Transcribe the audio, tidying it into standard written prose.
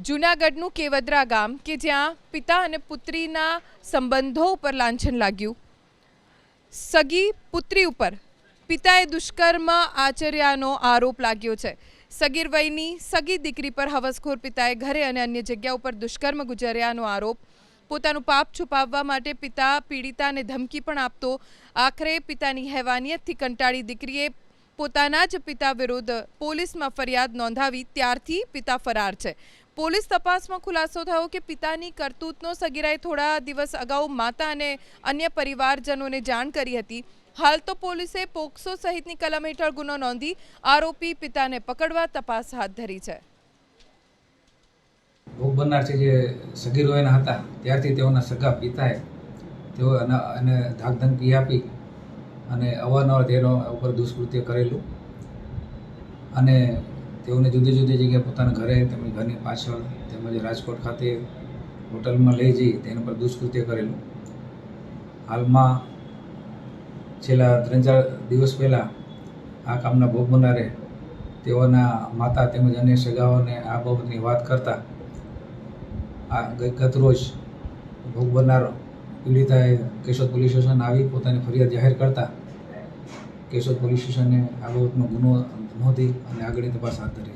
જૂનાગઢનું કેવદરા ગામ કે જ્યાં પિતા અને પુત્રીના સંબંધો ઉપર લાંછન લાગ્યું. સગી પુત્રી ઉપર પિતાએ દુષ્કર્મ આચર્યાનો આરોપ લાગ્યો છે. સગીર વયની સગી દીકરી પર હવસખોર પિતાએ ઘરે અને અન્ય જગ્યા ઉપર દુષ્કર્મ ગુજર્યાનો આરોપ. પોતાનું પાપ છુપાવવા માટે પિતા પીડિતાને ધમકી પણ આપતો. આખરે પિતાની હેવાનિયતથી કંટાળી દીકરીએ પોતાના જ પિતા વિરુદ્ધ પોલીસમાં ફરિયાદ નોંધાવી. ત્યારથી પિતા ફરાર છે. પોલીસ તપાસમાં ખુલાસો થયો કે પિતાની કરતૂતનો સગીરાએ થોડા દિવસ અગાઉ માતા અને અન્ય પરિવારજનોને જાણ કરી હતી. હાલ તો પોલીસે પોક્સો સહિતની કલમ હેઠળ ગુનો નોંધી આરોપી પિતાને પકડવા તપાસ હાથ ધરી છે. ભોગ બનનાર છે જે સગીર વયના હતા ત્યારથી તેઓના સગા પિતાએ તેઓ અને ધાકધમકી આપી અને અવારનવાર તેનો ઉપર દુષ્કૃત્ય કરેલું અને તેઓને જુદી જુદી જગ્યાએ પોતાના ઘરે તેમજ ઘરની પાછળ તેમજ રાજકોટ ખાતે હોટલમાં લઈ જઈ તેના પર દુષ્કૃત્ય કરેલું. હાલમાં છેલ્લા 3-4 દિવસ પહેલાં આ કામના ભોગ બનનારે તેઓના માતા તેમજ અન્ય સગાઓને આ બાબતની વાત કરતા ગત રોજ ભોગ બનનાર પીડિતાએ કેશોદ પોલીસ સ્ટેશન આવી પોતાની ફરિયાદ જાહેર કરતા કેશોદ પોલીસ સ્ટેશને આ બાબતનો ગુનો નોંધી અને આગળની તપાસ હાથ ધરી છે.